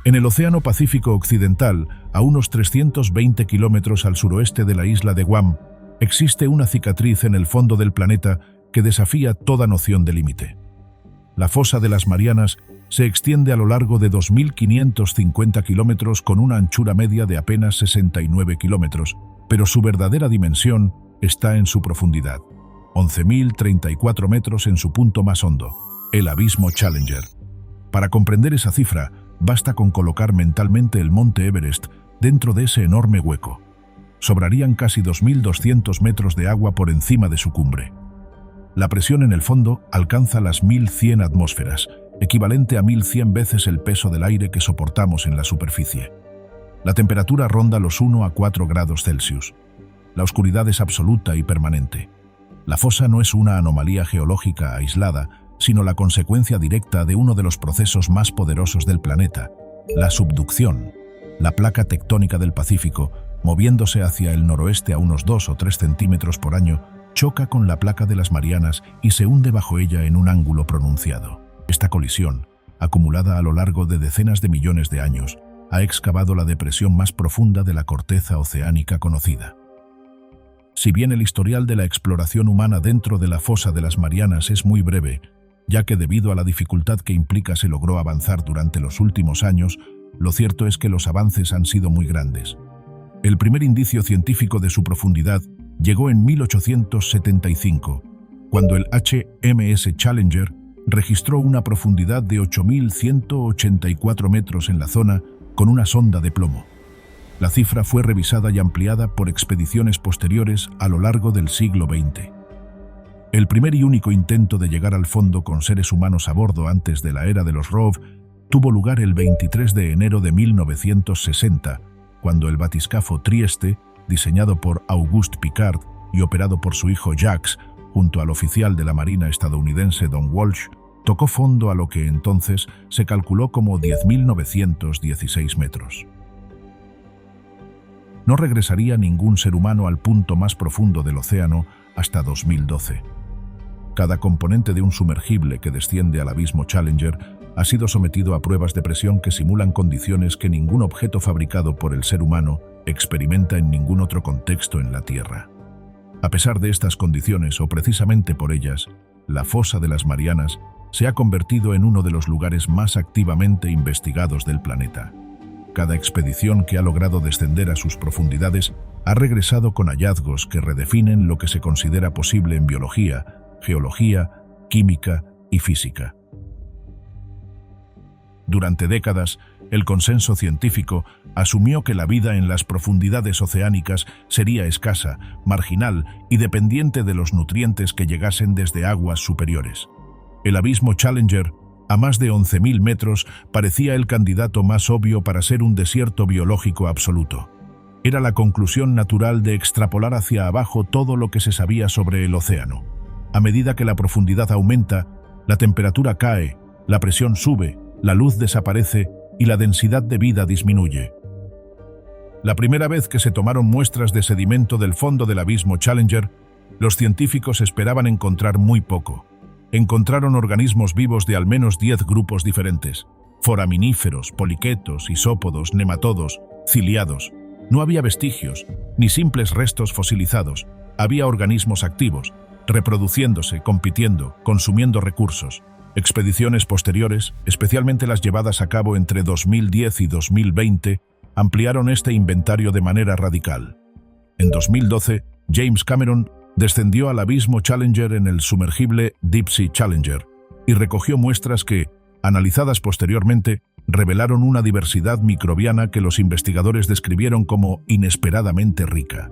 En el Océano Pacífico Occidental, a unos 320 kilómetros al suroeste de la isla de Guam, existe una cicatriz en el fondo del planeta que desafía toda noción de límite. La fosa de las Marianas se extiende a lo largo de 2.550 kilómetros con una anchura media de apenas 69 kilómetros, pero su verdadera dimensión está en su profundidad, 11.034 metros en su punto más hondo, el abismo Challenger. Para comprender esa cifra, basta con colocar mentalmente el monte Everest dentro de ese enorme hueco. Sobrarían casi 2.200 metros de agua por encima de su cumbre. La presión en el fondo alcanza las 1.100 atmósferas, equivalente a 1.100 veces el peso del aire que soportamos en la superficie. La temperatura ronda los 1 a 4 grados Celsius. La oscuridad es absoluta y permanente. La fosa no es una anomalía geológica aislada, sino la consecuencia directa de uno de los procesos más poderosos del planeta, la subducción. La placa tectónica del Pacífico, moviéndose hacia el noroeste a unos 2 o 3 centímetros por año, choca con la placa de las Marianas y se hunde bajo ella en un ángulo pronunciado. Esta colisión, acumulada a lo largo de decenas de millones de años, ha excavado la depresión más profunda de la corteza oceánica conocida. Si bien el historial de la exploración humana dentro de la fosa de las Marianas es muy breve, ya que debido a la dificultad que implica se logró avanzar durante los últimos años, lo cierto es que los avances han sido muy grandes. El primer indicio científico de su profundidad llegó en 1875, cuando el HMS Challenger registró una profundidad de 8.184 metros en la zona con una sonda de plomo. La cifra fue revisada y ampliada por expediciones posteriores a lo largo del siglo XX. El primer y único intento de llegar al fondo con seres humanos a bordo antes de la era de los ROV tuvo lugar el 23 de enero de 1960, cuando el batiscafo Trieste, diseñado por Auguste Piccard y operado por su hijo Jacques, junto al oficial de la Marina estadounidense Don Walsh, tocó fondo a lo que entonces se calculó como 10.916 metros. No regresaría ningún ser humano al punto más profundo del océano hasta 2012. Cada componente de un sumergible que desciende al abismo Challenger ha sido sometido a pruebas de presión que simulan condiciones que ningún objeto fabricado por el ser humano experimenta en ningún otro contexto en la Tierra. A pesar de estas condiciones, o precisamente por ellas, la fosa de las Marianas se ha convertido en uno de los lugares más activamente investigados del planeta. Cada expedición que ha logrado descender a sus profundidades ha regresado con hallazgos que redefinen lo que se considera posible en biología, geología, química y física. Durante décadas, el consenso científico asumió que la vida en las profundidades oceánicas sería escasa, marginal y dependiente de los nutrientes que llegasen desde aguas superiores. El abismo Challenger, a más de 11.000 metros, parecía el candidato más obvio para ser un desierto biológico absoluto. Era la conclusión natural de extrapolar hacia abajo todo lo que se sabía sobre el océano. A medida que la profundidad aumenta, la temperatura cae, la presión sube, la luz desaparece y la densidad de vida disminuye. La primera vez que se tomaron muestras de sedimento del fondo del abismo Challenger, los científicos esperaban encontrar muy poco. Encontraron organismos vivos de al menos 10 grupos diferentes: foraminíferos, poliquetos, isópodos, nematodos, ciliados. No había vestigios, ni simples restos fosilizados. Había organismos activos, reproduciéndose, compitiendo, consumiendo recursos. Expediciones posteriores, especialmente las llevadas a cabo entre 2010 y 2020, ampliaron este inventario de manera radical. En 2012, James Cameron descendió al abismo Challenger en el sumergible Deep Sea Challenger y recogió muestras que, analizadas posteriormente, revelaron una diversidad microbiana que los investigadores describieron como inesperadamente rica.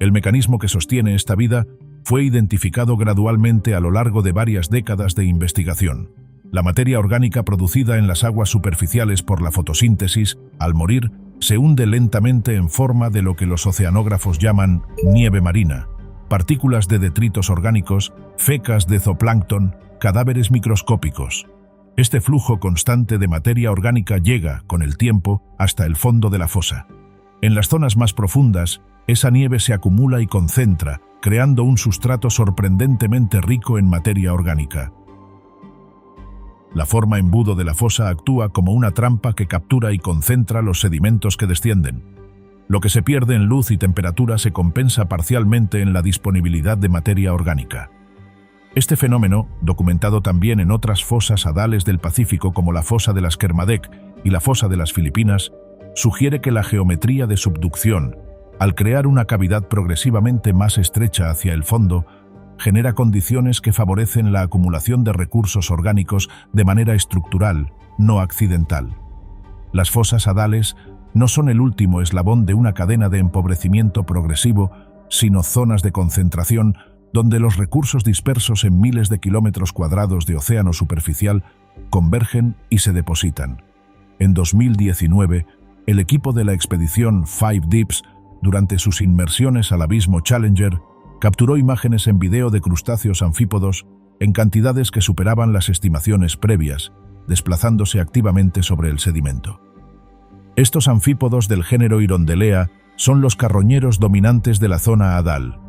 El mecanismo que sostiene esta vida fue identificado gradualmente a lo largo de varias décadas de investigación. La materia orgánica producida en las aguas superficiales por la fotosíntesis, al morir, se hunde lentamente en forma de lo que los oceanógrafos llaman nieve marina, partículas de detritos orgánicos, fecas de zooplancton, cadáveres microscópicos. Este flujo constante de materia orgánica llega, con el tiempo, hasta el fondo de la fosa. En las zonas más profundas, esa nieve se acumula y concentra, creando un sustrato sorprendentemente rico en materia orgánica. La forma embudo de la fosa actúa como una trampa que captura y concentra los sedimentos que descienden. Lo que se pierde en luz y temperatura se compensa parcialmente en la disponibilidad de materia orgánica. Este fenómeno, documentado también en otras fosas hadales del Pacífico como la fosa de las Kermadec y la fosa de las Filipinas, sugiere que la geometría de subducción, al crear una cavidad progresivamente más estrecha hacia el fondo, genera condiciones que favorecen la acumulación de recursos orgánicos de manera estructural, no accidental. Las fosas hadales no son el último eslabón de una cadena de empobrecimiento progresivo, sino zonas de concentración donde los recursos dispersos en miles de kilómetros cuadrados de océano superficial convergen y se depositan. En 2019, el equipo de la expedición Five Deeps, durante sus inmersiones al abismo Challenger, capturó imágenes en video de crustáceos anfípodos en cantidades que superaban las estimaciones previas, desplazándose activamente sobre el sedimento. Estos anfípodos del género Hirondelea son los carroñeros dominantes de la zona hadal.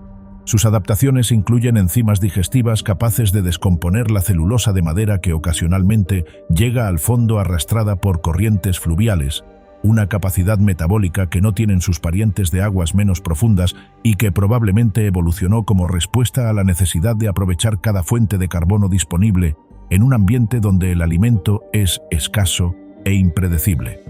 Sus adaptaciones incluyen enzimas digestivas capaces de descomponer la celulosa de madera que ocasionalmente llega al fondo arrastrada por corrientes fluviales, una capacidad metabólica que no tienen sus parientes de aguas menos profundas y que probablemente evolucionó como respuesta a la necesidad de aprovechar cada fuente de carbono disponible en un ambiente donde el alimento es escaso e impredecible.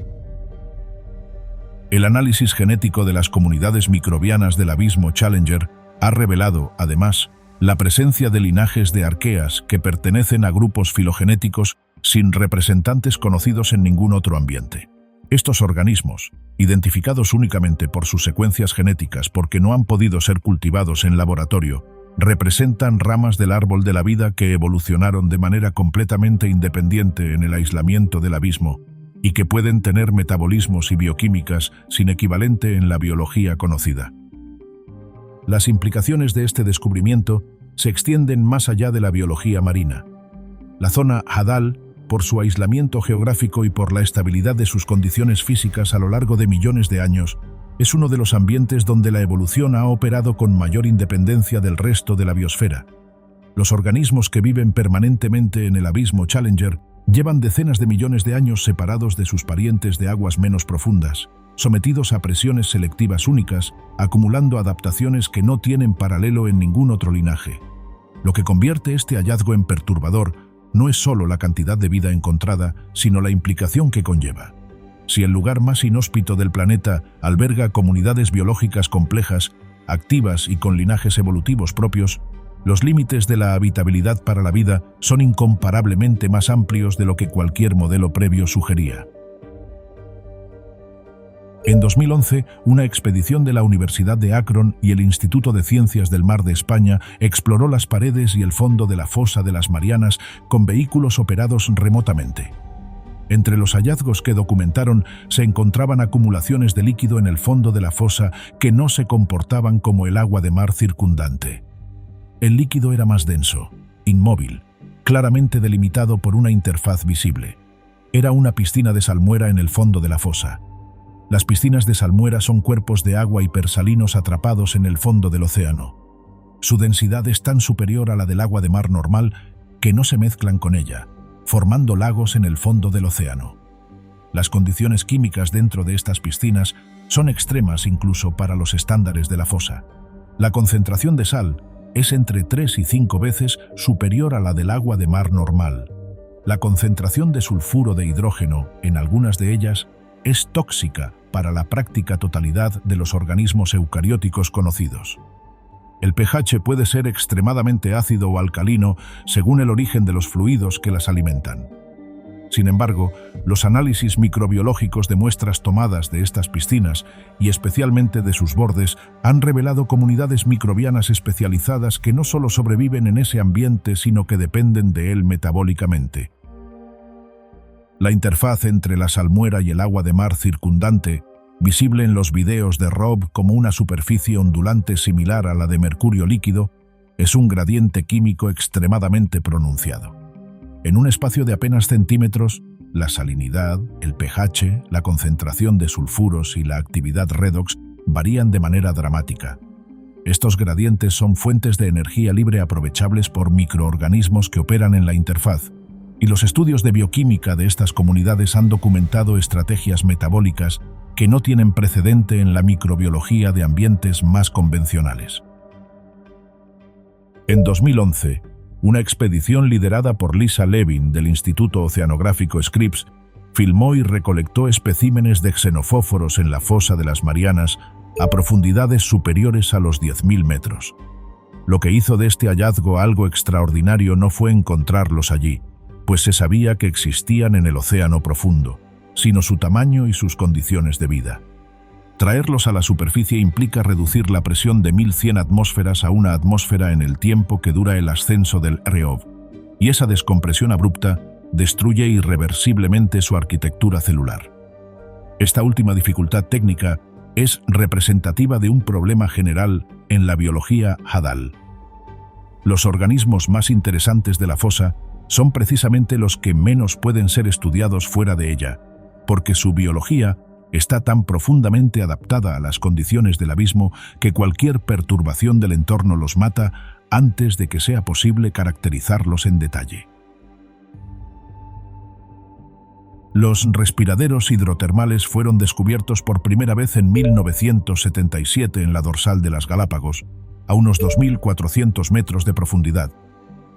El análisis genético de las comunidades microbianas del abismo Challenger ha revelado, además, la presencia de linajes de arqueas que pertenecen a grupos filogenéticos sin representantes conocidos en ningún otro ambiente. Estos organismos, identificados únicamente por sus secuencias genéticas porque no han podido ser cultivados en laboratorio, representan ramas del árbol de la vida que evolucionaron de manera completamente independiente en el aislamiento del abismo y que pueden tener metabolismos y bioquímicas sin equivalente en la biología conocida. Las implicaciones de este descubrimiento se extienden más allá de la biología marina. La zona hadal, por su aislamiento geográfico y por la estabilidad de sus condiciones físicas a lo largo de millones de años, es uno de los ambientes donde la evolución ha operado con mayor independencia del resto de la biosfera. Los organismos que viven permanentemente en el abismo Challenger llevan decenas de millones de años separados de sus parientes de aguas menos profundas, sometidos a presiones selectivas únicas, acumulando adaptaciones que no tienen paralelo en ningún otro linaje. Lo que convierte este hallazgo en perturbador no es solo la cantidad de vida encontrada, sino la implicación que conlleva. Si el lugar más inhóspito del planeta alberga comunidades biológicas complejas, activas y con linajes evolutivos propios, los límites de la habitabilidad para la vida son incomparablemente más amplios de lo que cualquier modelo previo sugería. En 2011, una expedición de la Universidad de Akron y el Instituto de Ciencias del Mar de España exploró las paredes y el fondo de la fosa de las Marianas con vehículos operados remotamente. Entre los hallazgos que documentaron se encontraban acumulaciones de líquido en el fondo de la fosa que no se comportaban como el agua de mar circundante. El líquido era más denso, inmóvil, claramente delimitado por una interfaz visible. Era una piscina de salmuera en el fondo de la fosa. Las piscinas de salmuera son cuerpos de agua hipersalinos atrapados en el fondo del océano. Su densidad es tan superior a la del agua de mar normal que no se mezclan con ella, formando lagos en el fondo del océano. Las condiciones químicas dentro de estas piscinas son extremas incluso para los estándares de la fosa. La concentración de sal es entre 3 y 5 veces superior a la del agua de mar normal. La concentración de sulfuro de hidrógeno en algunas de ellas es tóxica para la práctica totalidad de los organismos eucarióticos conocidos. El pH puede ser extremadamente ácido o alcalino según el origen de los fluidos que las alimentan. Sin embargo, los análisis microbiológicos de muestras tomadas de estas piscinas, y especialmente de sus bordes, han revelado comunidades microbianas especializadas que no solo sobreviven en ese ambiente, sino que dependen de él metabólicamente. La interfaz entre la salmuera y el agua de mar circundante, visible en los videos de Rob como una superficie ondulante similar a la de mercurio líquido, es un gradiente químico extremadamente pronunciado. En un espacio de apenas centímetros, la salinidad, el pH, la concentración de sulfuros y la actividad redox varían de manera dramática. Estos gradientes son fuentes de energía libre aprovechables por microorganismos que operan en la interfaz, y los estudios de bioquímica de estas comunidades han documentado estrategias metabólicas que no tienen precedente en la microbiología de ambientes más convencionales. En 2011, una expedición liderada por Lisa Levin del Instituto Oceanográfico Scripps filmó y recolectó especímenes de xenofóforos en la fosa de las Marianas a profundidades superiores a los 10.000 metros. Lo que hizo de este hallazgo algo extraordinario no fue encontrarlos allí, pues se sabía que existían en el océano profundo, sino su tamaño y sus condiciones de vida. Traerlos a la superficie implica reducir la presión de 1.100 atmósferas a una atmósfera en el tiempo que dura el ascenso del ROV, y esa descompresión abrupta destruye irreversiblemente su arquitectura celular. Esta última dificultad técnica es representativa de un problema general en la biología hadal. Los organismos más interesantes de la fosa son precisamente los que menos pueden ser estudiados fuera de ella, porque su biología está tan profundamente adaptada a las condiciones del abismo que cualquier perturbación del entorno los mata antes de que sea posible caracterizarlos en detalle. Los respiraderos hidrotermales fueron descubiertos por primera vez en 1977 en la dorsal de las Galápagos, a unos 2.400 metros de profundidad.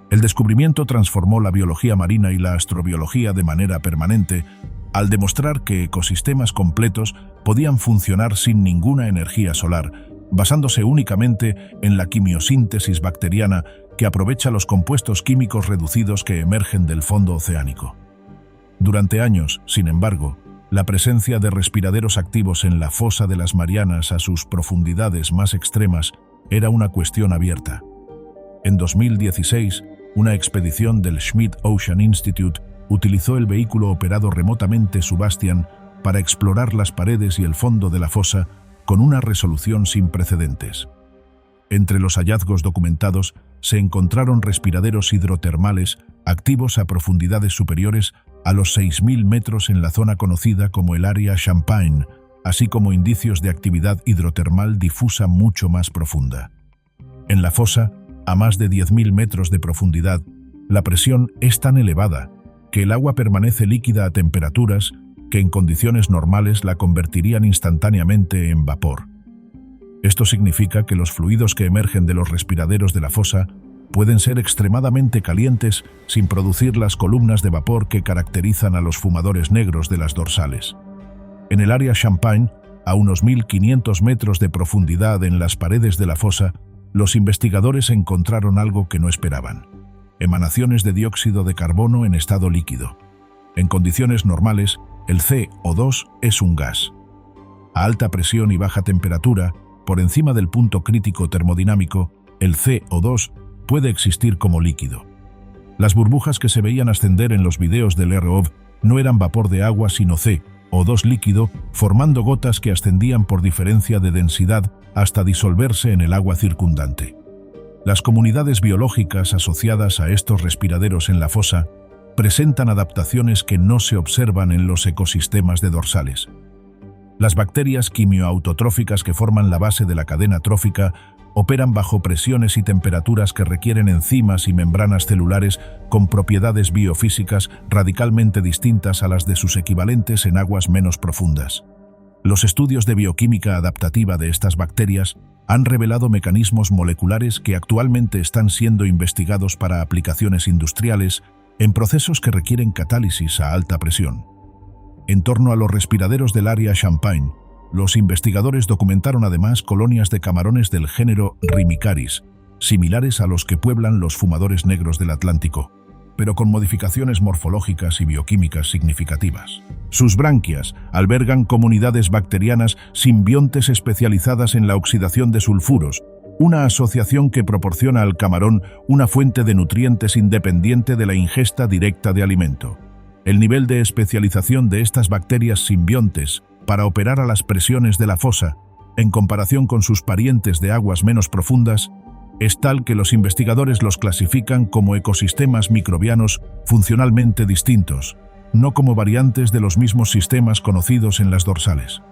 El descubrimiento transformó la biología marina y la astrobiología de manera permanente, al demostrar que ecosistemas completos podían funcionar sin ninguna energía solar, basándose únicamente en la quimiosíntesis bacteriana que aprovecha los compuestos químicos reducidos que emergen del fondo oceánico. Durante años, sin embargo, la presencia de respiraderos activos en la fosa de las Marianas a sus profundidades más extremas era una cuestión abierta. En 2016, una expedición del Schmidt Ocean Institute utilizó el vehículo operado remotamente Sebastian para explorar las paredes y el fondo de la fosa con una resolución sin precedentes. Entre los hallazgos documentados se encontraron respiraderos hidrotermales activos a profundidades superiores a los 6.000 metros en la zona conocida como el área Champagne, así como indicios de actividad hidrotermal difusa mucho más profunda. En la fosa, a más de 10.000 metros de profundidad, la presión es tan elevada que el agua permanece líquida a temperaturas que en condiciones normales la convertirían instantáneamente en vapor. Esto significa que los fluidos que emergen de los respiraderos de la fosa pueden ser extremadamente calientes sin producir las columnas de vapor que caracterizan a los fumadores negros de las dorsales. En el área Champagne, a unos 1.500 metros de profundidad en las paredes de la fosa, los investigadores encontraron algo que no esperaban: emanaciones de dióxido de carbono en estado líquido. En condiciones normales, el CO2 es un gas. A alta presión y baja temperatura, por encima del punto crítico termodinámico, el CO2 puede existir como líquido. Las burbujas que se veían ascender en los videos del ROV no eran vapor de agua sino CO2 líquido, formando gotas que ascendían por diferencia de densidad hasta disolverse en el agua circundante. Las comunidades biológicas asociadas a estos respiraderos en la fosa presentan adaptaciones que no se observan en los ecosistemas de dorsales. Las bacterias quimioautotróficas que forman la base de la cadena trófica operan bajo presiones y temperaturas que requieren enzimas y membranas celulares con propiedades biofísicas radicalmente distintas a las de sus equivalentes en aguas menos profundas. Los estudios de bioquímica adaptativa de estas bacterias han revelado mecanismos moleculares que actualmente están siendo investigados para aplicaciones industriales en procesos que requieren catálisis a alta presión. En torno a los respiraderos del área Champagne, los investigadores documentaron además colonias de camarones del género Rimicaris, similares a los que pueblan los fumadores negros del Atlántico, pero con modificaciones morfológicas y bioquímicas significativas. Sus branquias albergan comunidades bacterianas simbiontes especializadas en la oxidación de sulfuros, una asociación que proporciona al camarón una fuente de nutrientes independiente de la ingesta directa de alimento. El nivel de especialización de estas bacterias simbiontes para operar a las presiones de la fosa, en comparación con sus parientes de aguas menos profundas, es tal que los investigadores los clasifican como ecosistemas microbianos funcionalmente distintos, no como variantes de los mismos sistemas conocidos en las dorsales.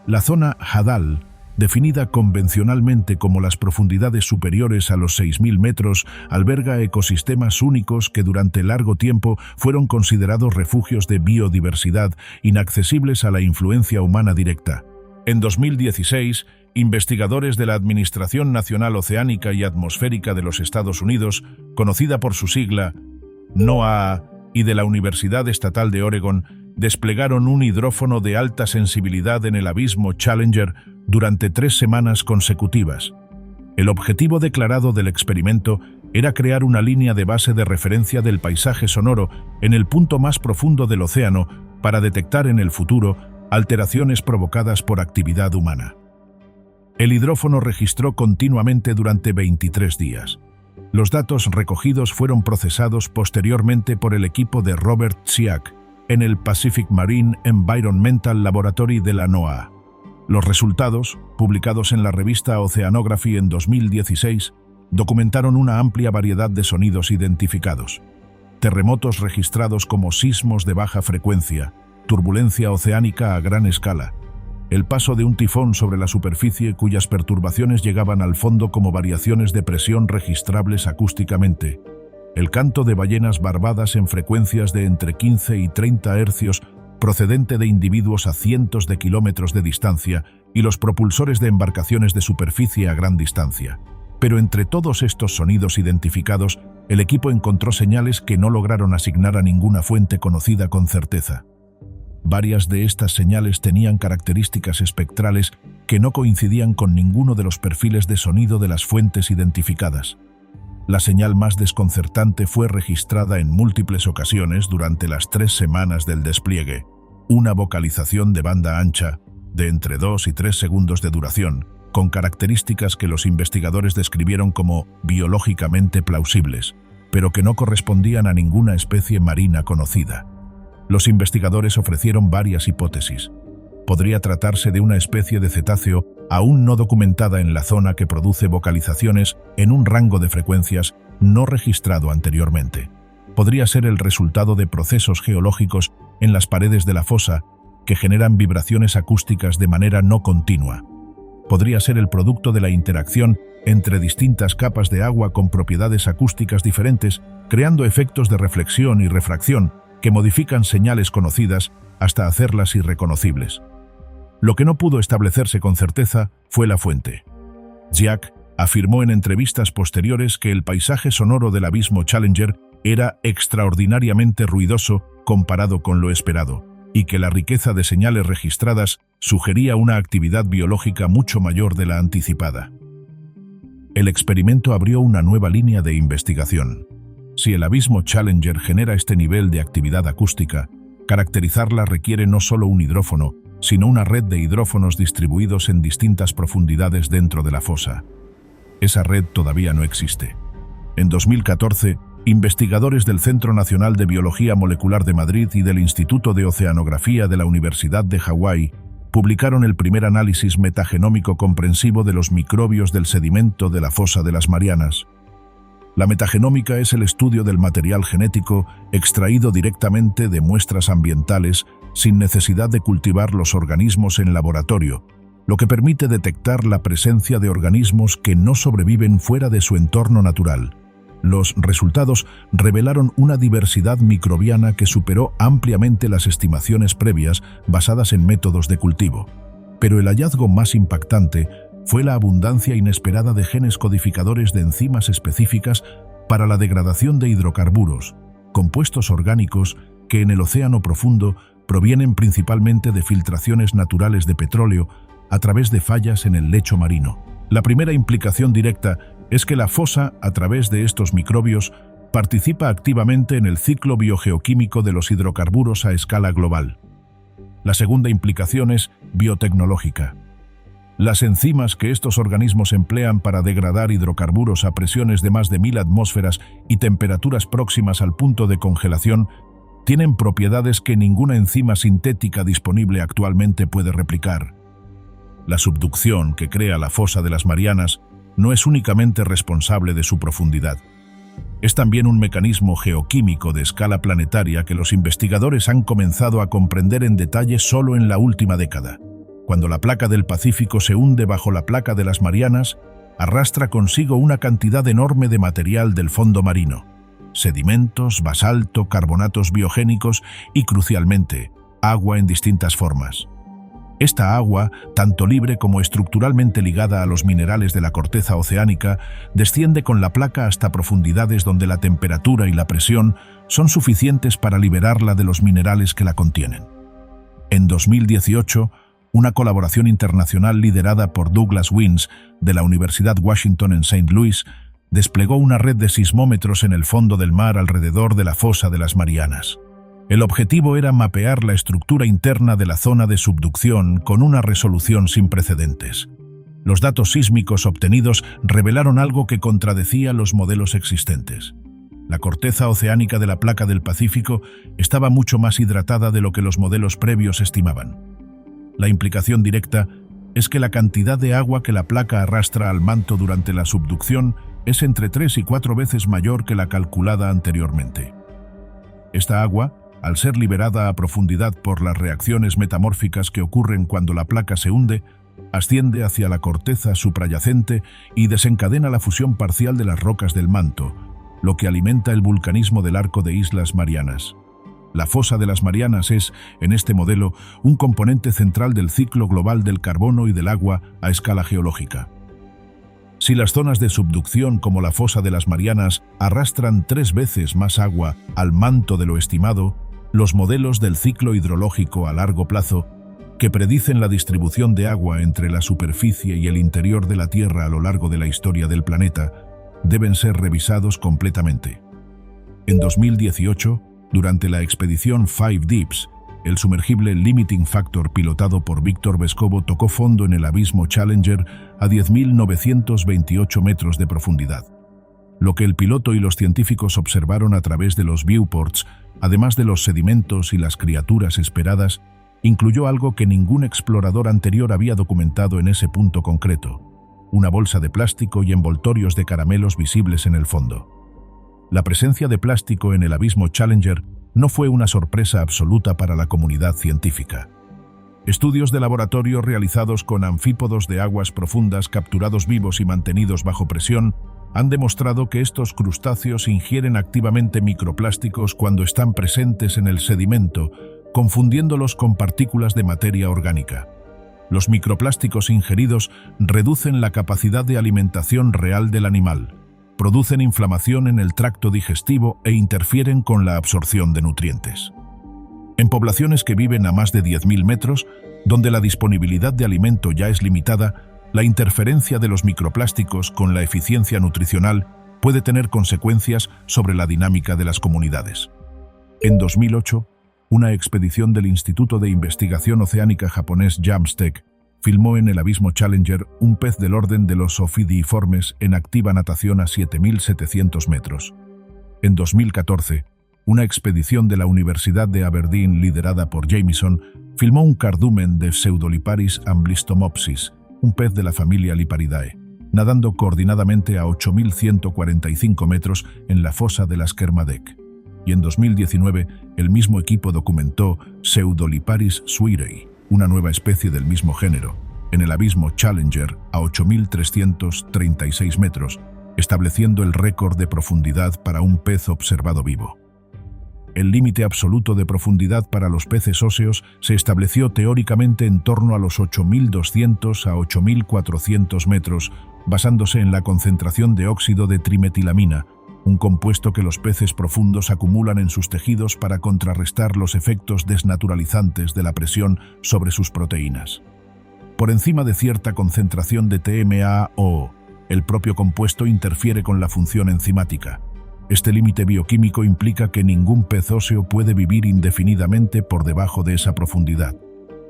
La zona hadal definida convencionalmente como las profundidades superiores a los 6.000 metros, alberga ecosistemas únicos que durante largo tiempo fueron considerados refugios de biodiversidad inaccesibles a la influencia humana directa. En 2016, investigadores de la Administración Nacional Oceánica y Atmosférica de los Estados Unidos, conocida por su sigla NOAA, y de la Universidad Estatal de Oregon, desplegaron un hidrófono de alta sensibilidad en el abismo Challenger durante 3 semanas consecutivas. El objetivo declarado del experimento era crear una línea de base de referencia del paisaje sonoro en el punto más profundo del océano para detectar en el futuro alteraciones provocadas por actividad humana. El hidrófono registró continuamente durante 23 días. Los datos recogidos fueron procesados posteriormente por el equipo de Robert Siak en el Pacific Marine Environmental Laboratory de la NOAA. Los resultados, publicados en la revista Oceanography en 2016, documentaron una amplia variedad de sonidos identificados. Terremotos registrados como sismos de baja frecuencia, turbulencia oceánica a gran escala, el paso de un tifón sobre la superficie cuyas perturbaciones llegaban al fondo como variaciones de presión registrables acústicamente, el canto de ballenas barbadas en frecuencias de entre 15 y 30 hercios procedente de individuos a cientos de kilómetros de distancia y los propulsores de embarcaciones de superficie a gran distancia. Pero entre todos estos sonidos identificados, el equipo encontró señales que no lograron asignar a ninguna fuente conocida con certeza. Varias de estas señales tenían características espectrales que no coincidían con ninguno de los perfiles de sonido de las fuentes identificadas. La señal más desconcertante fue registrada en múltiples ocasiones durante las 3 semanas del despliegue, una vocalización de banda ancha, de entre 2 y 3 segundos de duración, con características que los investigadores describieron como biológicamente plausibles, pero que no correspondían a ninguna especie marina conocida. Los investigadores ofrecieron varias hipótesis. Podría tratarse de una especie de cetáceo aún no documentada en la zona que produce vocalizaciones en un rango de frecuencias no registrado anteriormente. Podría ser el resultado de procesos geológicos en las paredes de la fosa que generan vibraciones acústicas de manera no continua. Podría ser el producto de la interacción entre distintas capas de agua con propiedades acústicas diferentes, creando efectos de reflexión y refracción que modifican señales conocidas hasta hacerlas irreconocibles. Lo que no pudo establecerse con certeza fue la fuente. Siak afirmó en entrevistas posteriores que el paisaje sonoro del abismo Challenger era extraordinariamente ruidoso comparado con lo esperado, y que la riqueza de señales registradas sugería una actividad biológica mucho mayor de la anticipada. El experimento abrió una nueva línea de investigación. Si el abismo Challenger genera este nivel de actividad acústica, caracterizarla requiere no solo un hidrófono, sino una red de hidrófonos distribuidos en distintas profundidades dentro de la fosa. Esa red todavía no existe. En 2014, investigadores del Centro Nacional de Biología Molecular de Madrid y del Instituto de Oceanografía de la Universidad de Hawái publicaron el primer análisis metagenómico comprensivo de los microbios del sedimento de la fosa de las Marianas. La metagenómica es el estudio del material genético extraído directamente de muestras ambientales sin necesidad de cultivar los organismos en laboratorio, lo que permite detectar la presencia de organismos que no sobreviven fuera de su entorno natural. Los resultados revelaron una diversidad microbiana que superó ampliamente las estimaciones previas basadas en métodos de cultivo. Pero el hallazgo más impactante fue la abundancia inesperada de genes codificadores de enzimas específicas para la degradación de hidrocarburos, compuestos orgánicos que en el océano profundo provienen principalmente de filtraciones naturales de petróleo a través de fallas en el lecho marino. La primera implicación directa es que la fosa, a través de estos microbios, participa activamente en el ciclo biogeoquímico de los hidrocarburos a escala global. La segunda implicación es biotecnológica. Las enzimas que estos organismos emplean para degradar hidrocarburos a presiones de más de 1000 atmósferas y temperaturas próximas al punto de congelación tienen propiedades que ninguna enzima sintética disponible actualmente puede replicar. La subducción que crea la fosa de las Marianas no es únicamente responsable de su profundidad. Es también un mecanismo geoquímico de escala planetaria que los investigadores han comenzado a comprender en detalle solo en la última década. Cuando la placa del Pacífico se hunde bajo la placa de las Marianas, arrastra consigo una cantidad enorme de material del fondo marino: sedimentos, basalto, carbonatos biogénicos y, crucialmente, agua en distintas formas. Esta agua, tanto libre como estructuralmente ligada a los minerales de la corteza oceánica, desciende con la placa hasta profundidades donde la temperatura y la presión son suficientes para liberarla de los minerales que la contienen. En 2018, una colaboración internacional liderada por Douglas Wins de la Universidad Washington en St. Louis desplegó una red de sismómetros en el fondo del mar alrededor de la fosa de las Marianas. El objetivo era mapear la estructura interna de la zona de subducción con una resolución sin precedentes. Los datos sísmicos obtenidos revelaron algo que contradecía los modelos existentes. La corteza oceánica de la placa del Pacífico estaba mucho más hidratada de lo que los modelos previos estimaban. La implicación directa es que la cantidad de agua que la placa arrastra al manto durante la subducción es entre 3 y 4 veces mayor que la calculada anteriormente. Esta agua, al ser liberada a profundidad por las reacciones metamórficas que ocurren cuando la placa se hunde, asciende hacia la corteza suprayacente y desencadena la fusión parcial de las rocas del manto, lo que alimenta el vulcanismo del arco de Islas Marianas. La fosa de las Marianas es, en este modelo, un componente central del ciclo global del carbono y del agua a escala geológica. Si las zonas de subducción como la fosa de las Marianas arrastran 3 veces más agua al manto de lo estimado, los modelos del ciclo hidrológico a largo plazo, que predicen la distribución de agua entre la superficie y el interior de la Tierra a lo largo de la historia del planeta, deben ser revisados completamente. En 2018, durante la expedición Five Deeps, el sumergible Limiting Factor pilotado por Víctor Vescovo tocó fondo en el abismo Challenger a 10.928 metros de profundidad. Lo que el piloto y los científicos observaron a través de los viewports, además de los sedimentos y las criaturas esperadas, incluyó algo que ningún explorador anterior había documentado en ese punto concreto: una bolsa de plástico y envoltorios de caramelos visibles en el fondo. La presencia de plástico en el abismo Challenger no fue una sorpresa absoluta para la comunidad científica. Estudios de laboratorio realizados con anfípodos de aguas profundas capturados vivos y mantenidos bajo presión han demostrado que estos crustáceos ingieren activamente microplásticos cuando están presentes en el sedimento, confundiéndolos con partículas de materia orgánica. Los microplásticos ingeridos reducen la capacidad de alimentación real del animal, producen inflamación en el tracto digestivo e interfieren con la absorción de nutrientes. En poblaciones que viven a más de 10.000 metros, donde la disponibilidad de alimento ya es limitada, la interferencia de los microplásticos con la eficiencia nutricional puede tener consecuencias sobre la dinámica de las comunidades. En 2008, una expedición del Instituto de Investigación Oceánica japonés JAMSTEC filmó en el abismo Challenger un pez del orden de los ofidiiformes en activa natación a 7.700 metros. En 2014, una expedición de la Universidad de Aberdeen liderada por Jameson filmó un cardumen de Pseudoliparis amblistomopsis, un pez de la familia Liparidae, nadando coordinadamente a 8.145 metros en la fosa de las Kermadec. Y en 2019, el mismo equipo documentó Pseudoliparis suirei, una nueva especie del mismo género, en el abismo Challenger a 8.336 metros, estableciendo el récord de profundidad para un pez observado vivo. El límite absoluto de profundidad para los peces óseos se estableció teóricamente en torno a los 8.200 a 8.400 metros, basándose en la concentración de óxido de trimetilamina, un compuesto que los peces profundos acumulan en sus tejidos para contrarrestar los efectos desnaturalizantes de la presión sobre sus proteínas. Por encima de cierta concentración de TMAO, el propio compuesto interfiere con la función enzimática. Este límite bioquímico implica que ningún pez óseo puede vivir indefinidamente por debajo de esa profundidad.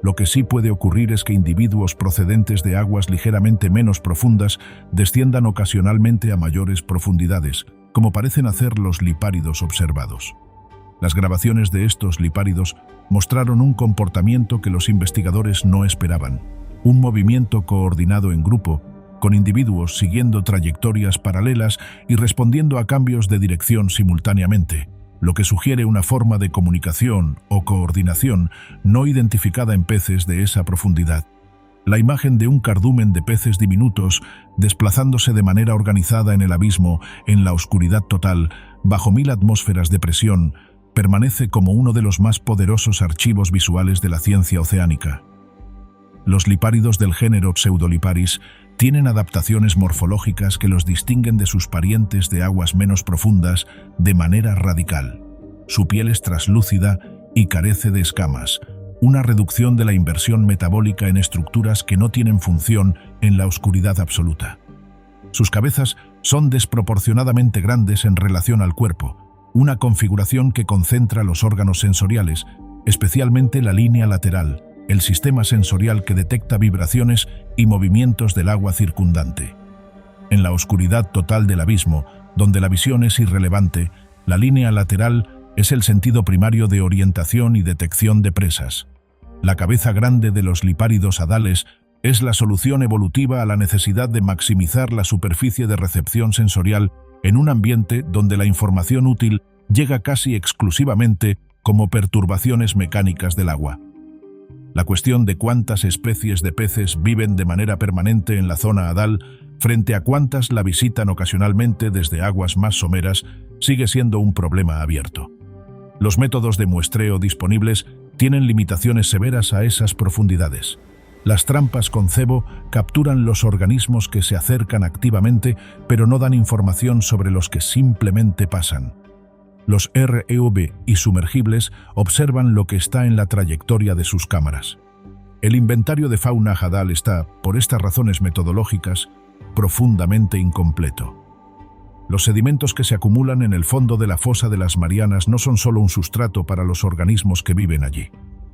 Lo que sí puede ocurrir es que individuos procedentes de aguas ligeramente menos profundas desciendan ocasionalmente a mayores profundidades, como parecen hacer los lipáridos observados. Las grabaciones de estos lipáridos mostraron un comportamiento que los investigadores no esperaban: un movimiento coordinado en grupo, con individuos siguiendo trayectorias paralelas y respondiendo a cambios de dirección simultáneamente, lo que sugiere una forma de comunicación o coordinación no identificada en peces de esa profundidad. La imagen de un cardumen de peces diminutos desplazándose de manera organizada en el abismo, en la oscuridad total, bajo 1000 atmósferas de presión, permanece como uno de los más poderosos archivos visuales de la ciencia oceánica. Los lipáridos del género Pseudoliparis tienen adaptaciones morfológicas que los distinguen de sus parientes de aguas menos profundas de manera radical. Su piel es traslúcida y carece de escamas, una reducción de la inversión metabólica en estructuras que no tienen función en la oscuridad absoluta. Sus cabezas son desproporcionadamente grandes en relación al cuerpo, una configuración que concentra los órganos sensoriales, especialmente la línea lateral, el sistema sensorial que detecta vibraciones y movimientos del agua circundante. En la oscuridad total del abismo, donde la visión es irrelevante, la línea lateral es el sentido primario de orientación y detección de presas. La cabeza grande de los lipáridos adales es la solución evolutiva a la necesidad de maximizar la superficie de recepción sensorial en un ambiente donde la información útil llega casi exclusivamente como perturbaciones mecánicas del agua. La cuestión de cuántas especies de peces viven de manera permanente en la zona adal frente a cuántas la visitan ocasionalmente desde aguas más someras sigue siendo un problema abierto. Los métodos de muestreo disponibles tienen limitaciones severas a esas profundidades. Las trampas con cebo capturan los organismos que se acercan activamente, pero no dan información sobre los que simplemente pasan. Los REV y sumergibles observan lo que está en la trayectoria de sus cámaras. El inventario de fauna hadal está, por estas razones metodológicas, profundamente incompleto. Los sedimentos que se acumulan en el fondo de la fosa de las Marianas no son solo un sustrato para los organismos que viven allí.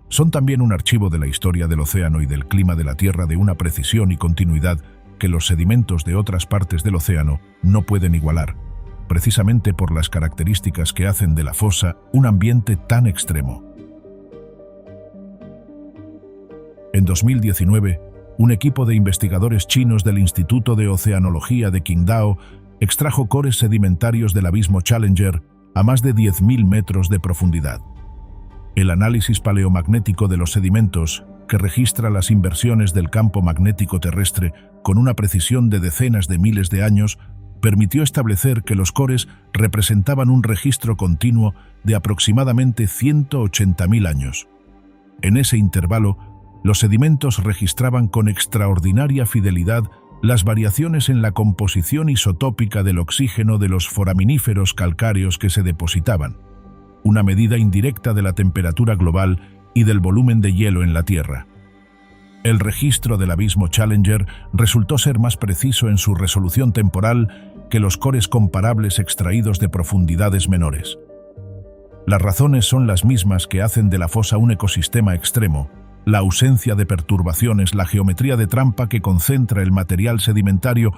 Son también un archivo de la historia del océano y del clima de la Tierra de una precisión y continuidad que los sedimentos de otras partes del océano no pueden igualar, precisamente por las características que hacen de la fosa un ambiente tan extremo. En 2019, un equipo de investigadores chinos del Instituto de Oceanología de Qingdao extrajo cores sedimentarios del abismo Challenger a más de 10.000 metros de profundidad. El análisis paleomagnético de los sedimentos, que registra las inversiones del campo magnético terrestre con una precisión de decenas de miles de años, permitió establecer que los cores representaban un registro continuo de aproximadamente 180.000 años. En ese intervalo, los sedimentos registraban con extraordinaria fidelidad las variaciones en la composición isotópica del oxígeno de los foraminíferos calcáreos que se depositaban, una medida indirecta de la temperatura global y del volumen de hielo en la Tierra. El registro del abismo Challenger resultó ser más preciso en su resolución temporal que los cores comparables extraídos de profundidades menores. Las razones son las mismas que hacen de la fosa un ecosistema extremo: la ausencia de perturbaciones, la geometría de trampa que concentra el material sedimentario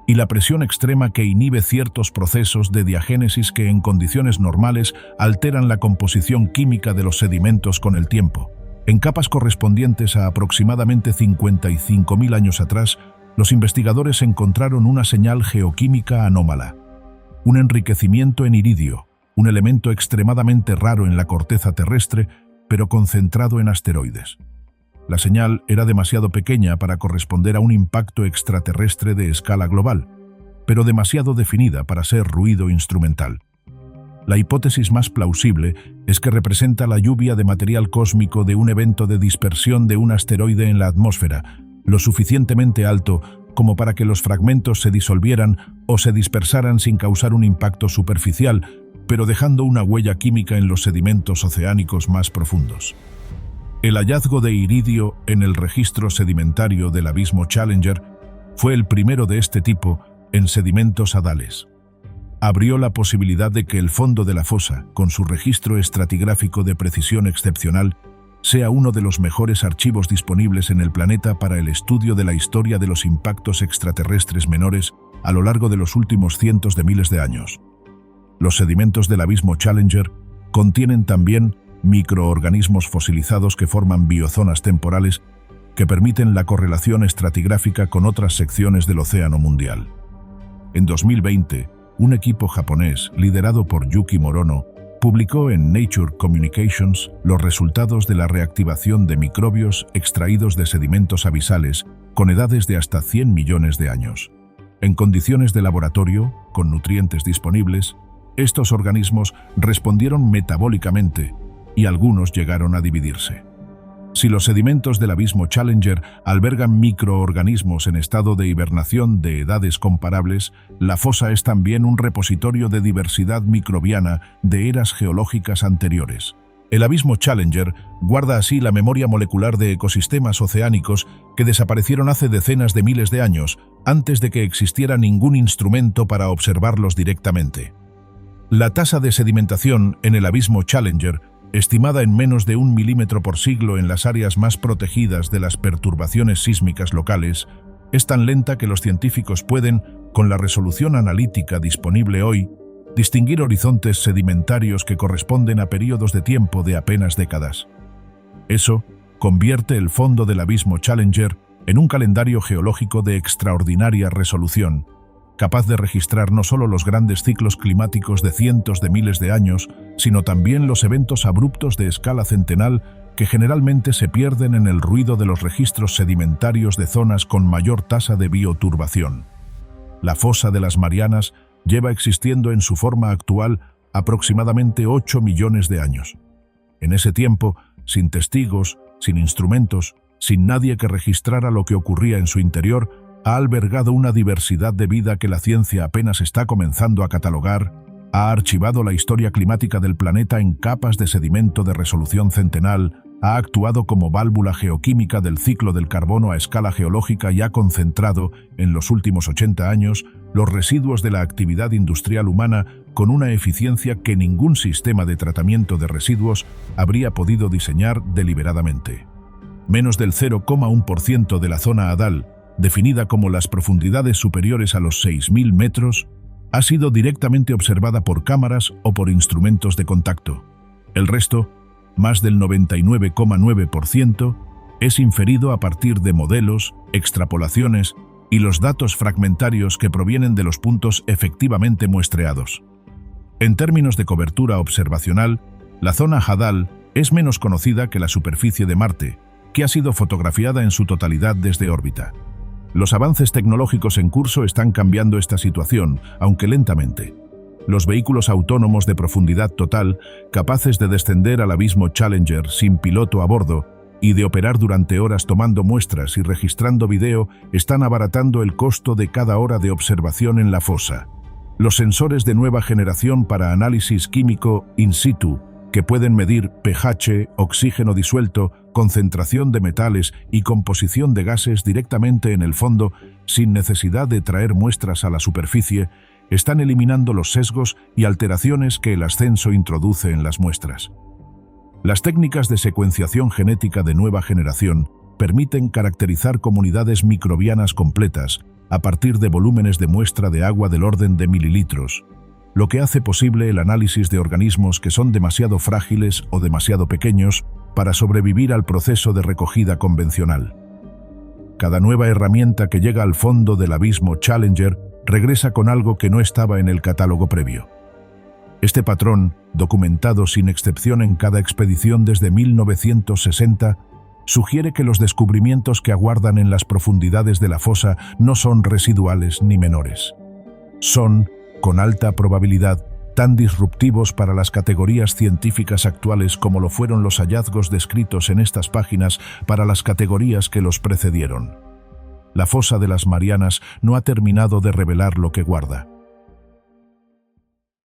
y la presión extrema que inhibe ciertos procesos de diagénesis que en condiciones normales alteran la composición química de los sedimentos con el tiempo. En capas correspondientes a aproximadamente 55.000 años atrás, los investigadores encontraron una señal geoquímica anómala, un enriquecimiento en iridio, un elemento extremadamente raro en la corteza terrestre, pero concentrado en asteroides. La señal era demasiado pequeña para corresponder a un impacto extraterrestre de escala global, pero demasiado definida para ser ruido instrumental. La hipótesis más plausible es que representa la lluvia de material cósmico de un evento de dispersión de un asteroide en la atmósfera, lo suficientemente alto como para que los fragmentos se disolvieran o se dispersaran sin causar un impacto superficial, pero dejando una huella química en los sedimentos oceánicos más profundos. El hallazgo de iridio en el registro sedimentario del abismo Challenger fue el primero de este tipo en sedimentos adales. Abrió la posibilidad de que el fondo de la fosa, con su registro estratigráfico de precisión excepcional, sea uno de los mejores archivos disponibles en el planeta para el estudio de la historia de los impactos extraterrestres menores a lo largo de los últimos cientos de miles de años. Los sedimentos del abismo Challenger contienen también microorganismos fosilizados que forman biozonas temporales que permiten la correlación estratigráfica con otras secciones del océano mundial. En 2020, un equipo japonés, liderado por Yuki Morono, publicó en Nature Communications los resultados de la reactivación de microbios extraídos de sedimentos abisales con edades de hasta 100 millones de años. En condiciones de laboratorio, con nutrientes disponibles, estos organismos respondieron metabólicamente y algunos llegaron a dividirse. Si los sedimentos del abismo Challenger albergan microorganismos en estado de hibernación de edades comparables, la fosa es también un repositorio de diversidad microbiana de eras geológicas anteriores. El abismo Challenger guarda así la memoria molecular de ecosistemas oceánicos que desaparecieron hace decenas de miles de años, antes de que existiera ningún instrumento para observarlos directamente. La tasa de sedimentación en el abismo Challenger, estimada en menos de 1 milímetro por siglo en las áreas más protegidas de las perturbaciones sísmicas locales, es tan lenta que los científicos pueden, con la resolución analítica disponible hoy, distinguir horizontes sedimentarios que corresponden a períodos de tiempo de apenas décadas. Eso convierte el fondo del abismo Challenger en un calendario geológico de extraordinaria resolución, capaz de registrar no solo los grandes ciclos climáticos de cientos de miles de años, sino también los eventos abruptos de escala centenal que generalmente se pierden en el ruido de los registros sedimentarios de zonas con mayor tasa de bioturbación. La fosa de las Marianas lleva existiendo en su forma actual aproximadamente 8 millones de años. En ese tiempo, sin testigos, sin instrumentos, sin nadie que registrara lo que ocurría en su interior, ha albergado una diversidad de vida que la ciencia apenas está comenzando a catalogar, ha archivado la historia climática del planeta en capas de sedimento de resolución centenal, ha actuado como válvula geoquímica del ciclo del carbono a escala geológica y ha concentrado, en los últimos 80 años, los residuos de la actividad industrial humana con una eficiencia que ningún sistema de tratamiento de residuos habría podido diseñar deliberadamente. Menos del 0,1% de la zona hadal, definida como las profundidades superiores a los 6.000 metros, ha sido directamente observada por cámaras o por instrumentos de contacto. El resto, más del 99,9%, es inferido a partir de modelos, extrapolaciones y los datos fragmentarios que provienen de los puntos efectivamente muestreados. En términos de cobertura observacional, la zona hadal es menos conocida que la superficie de Marte, que ha sido fotografiada en su totalidad desde órbita. Los avances tecnológicos en curso están cambiando esta situación, aunque lentamente. Los vehículos autónomos de profundidad total, capaces de descender al abismo Challenger sin piloto a bordo y de operar durante horas tomando muestras y registrando video, están abaratando el costo de cada hora de observación en la fosa. Los sensores de nueva generación para análisis químico in situ, que pueden medir pH, oxígeno disuelto, concentración de metales y composición de gases directamente en el fondo, sin necesidad de traer muestras a la superficie, están eliminando los sesgos y alteraciones que el ascenso introduce en las muestras. Las técnicas de secuenciación genética de nueva generación permiten caracterizar comunidades microbianas completas a partir de volúmenes de muestra de agua del orden de mililitros, lo que hace posible el análisis de organismos que son demasiado frágiles o demasiado pequeños para sobrevivir al proceso de recogida convencional. Cada nueva herramienta que llega al fondo del abismo Challenger regresa con algo que no estaba en el catálogo previo. Este patrón, documentado sin excepción en cada expedición desde 1960, sugiere que los descubrimientos que aguardan en las profundidades de la fosa no son residuales ni menores. Son, con alta probabilidad, tan disruptivos para las categorías científicas actuales como lo fueron los hallazgos descritos en estas páginas para las categorías que los precedieron. La fosa de las Marianas no ha terminado de revelar lo que guarda.